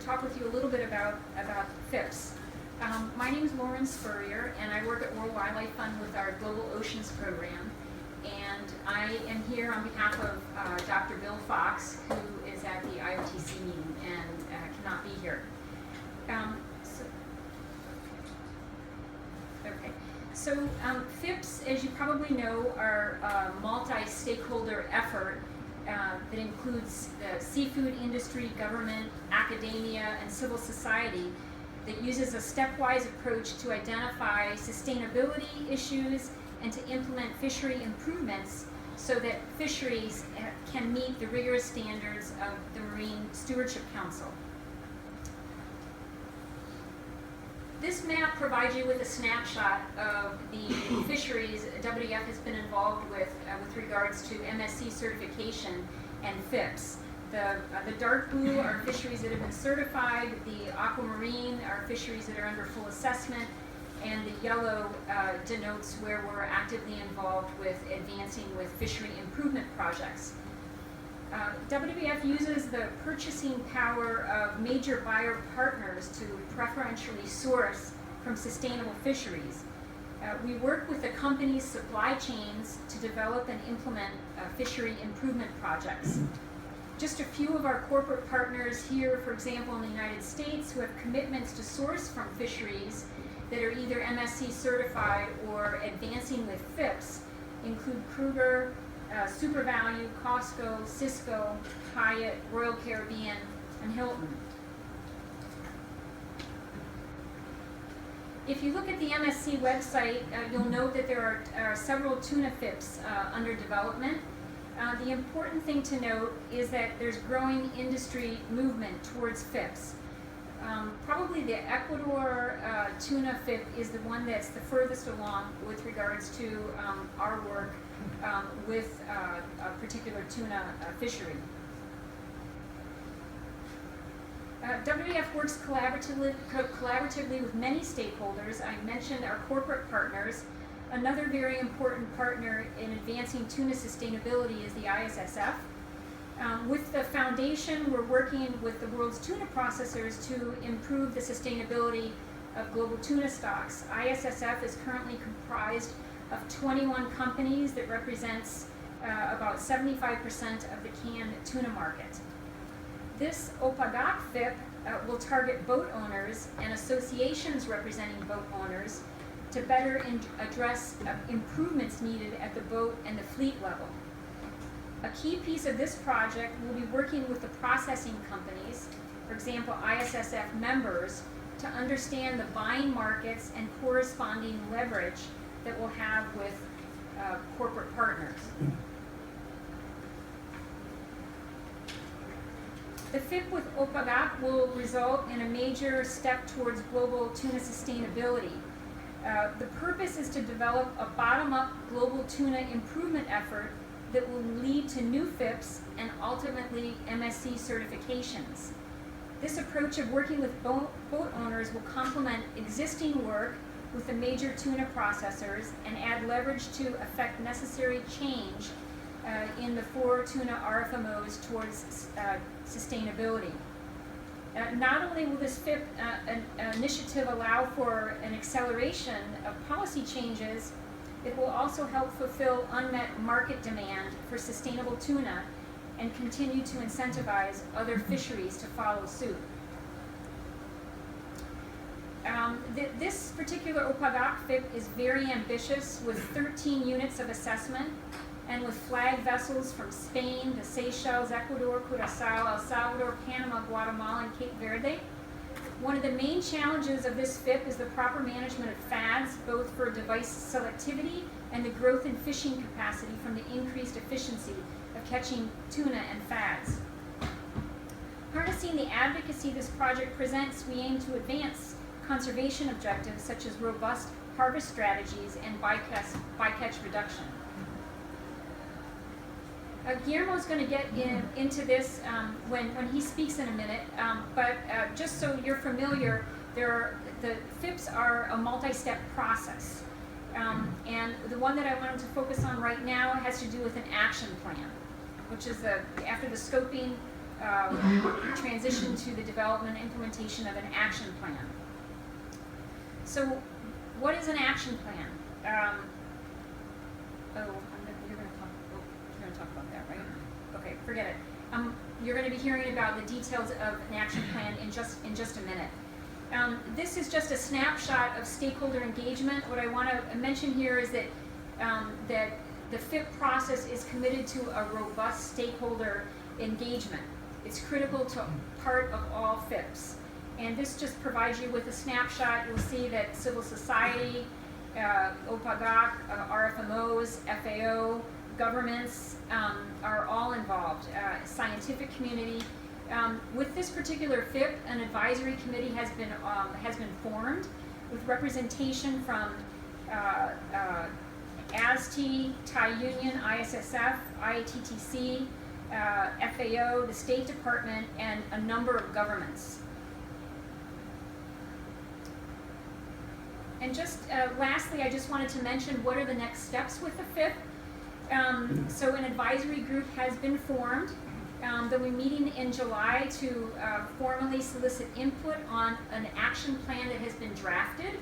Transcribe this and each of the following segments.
talk with you a little bit about FIPs. My name is Lauren Spurrier, and I work at World Wildlife Fund with our Global Oceans Program. And I am here on behalf of Dr. Bill Fox, who is at the IOTC meeting and cannot be here. So FIPs, as you probably know, are a multi-stakeholder effort that includes the seafood industry, government, academia, and civil society that uses a stepwise approach to identify sustainability issues and to implement fishery improvements so that fisheries can meet the rigorous standards of the Marine Stewardship Council. This map provides you with a snapshot of the fisheries WWF has been involved with regards to MSC certification and FIPs. The dark blue are fisheries that have been certified, the aquamarine are fisheries that are under full assessment, and the yellow denotes where we're actively involved with advancing with fishery improvement projects. WWF uses the purchasing power of major buyer partners to preferentially source from sustainable fisheries. We work with the company's supply chains to develop and implement fishery improvement projects. Just a few of our corporate partners here, for example, in the United States, who have commitments to source from fisheries that are either MSC certified or advancing with FIPs, include Kruger, SuperValue, Costco, Cisco, Hyatt, Royal Caribbean, and Hilton. If you look at the MSC website, you'll note that there are several tuna FIPs under development. The important thing to note is that there's growing industry movement towards FIPs. Probably the Ecuador tuna FIP is the one that's the furthest along with regards to our work with a particular tuna fishery. WWF works collaboratively with many stakeholders. I mentioned our corporate partners. Another very important partner in advancing tuna sustainability is the ICFA. With the foundation, we're working with the world's tuna processors to improve the sustainability of global tuna stocks. ICFA is currently comprised of 21 companies that represents about 75% of the canned tuna market. This OPAGAC FIP will target boat owners and associations representing boat owners to better address improvements needed at the boat and the fleet level. A key piece of this project will be working with the processing companies, for example, ICFA members, to understand the buying markets and corresponding leverage that we'll have with corporate partners. The FIP with OPAGAC will result in a major step towards global tuna sustainability. The purpose is to develop a bottom-up global tuna improvement effort that will lead to new FIPs and ultimately MSC certifications. This approach of working with boat owners will complement existing work with the major tuna processors and add leverage to affect necessary change in the 4 tuna RFMOs towards sustainability. Not only will this FIP initiative allow for an acceleration of policy changes, it will also help fulfill unmet market demand for sustainable tuna and continue to incentivize other fisheries to follow suit. This particular OPAGAC FIP is very ambitious with 13 units of assessment and with flag vessels from Spain, the Seychelles, Ecuador, Curaçao, El Salvador, Panama, Guatemala, and Cape Verde. One of the main challenges of this FIP is the proper management of FADs, both for device selectivity and the growth in fishing capacity from the increased efficiency of catching tuna and FADs. Harnessing the advocacy this project presents, we aim to advance conservation objectives such as robust harvest strategies and bycatch reduction. Guillermo's going to get into this when he speaks in a minute, but just so you're familiar, the FIPs are a multi-step process. And the one that I wanted to focus on right now has to do with an action plan, which is after the scoping, transition to the development and implementation of an action plan. So, what is an action plan? You're going to talk about that, right? Okay, forget it. You're going to be hearing about the details of an action plan in just a minute. This is just a snapshot of stakeholder engagement. What I want to mention here is that that the FIP process is committed to a robust stakeholder engagement. It's critical to part of all FIPs. And this just provides you with a snapshot. You'll see that civil society, OPAGAC, RFMOs, FAO, governments are all involved, scientific community. With this particular FIP, an advisory committee has been formed with representation from ASTE, Thai Union, ISSF, IATTC, FAO, the State Department, and a number of governments. And just lastly, I just wanted to mention what are the next steps with the FIP. So an advisory group has been formed. They'll be meeting in July to formally solicit input on an action plan that has been drafted.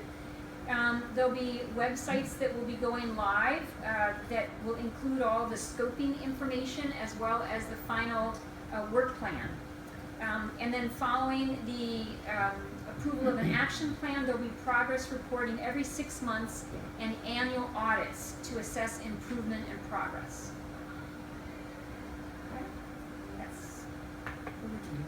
There'll be websites that will be going live that will include all the scoping information as well as the final work plan. And then following the approval of an action plan, there'll be progress reporting every 6 months and annual audits to assess improvement and progress. Okay? That's over to you.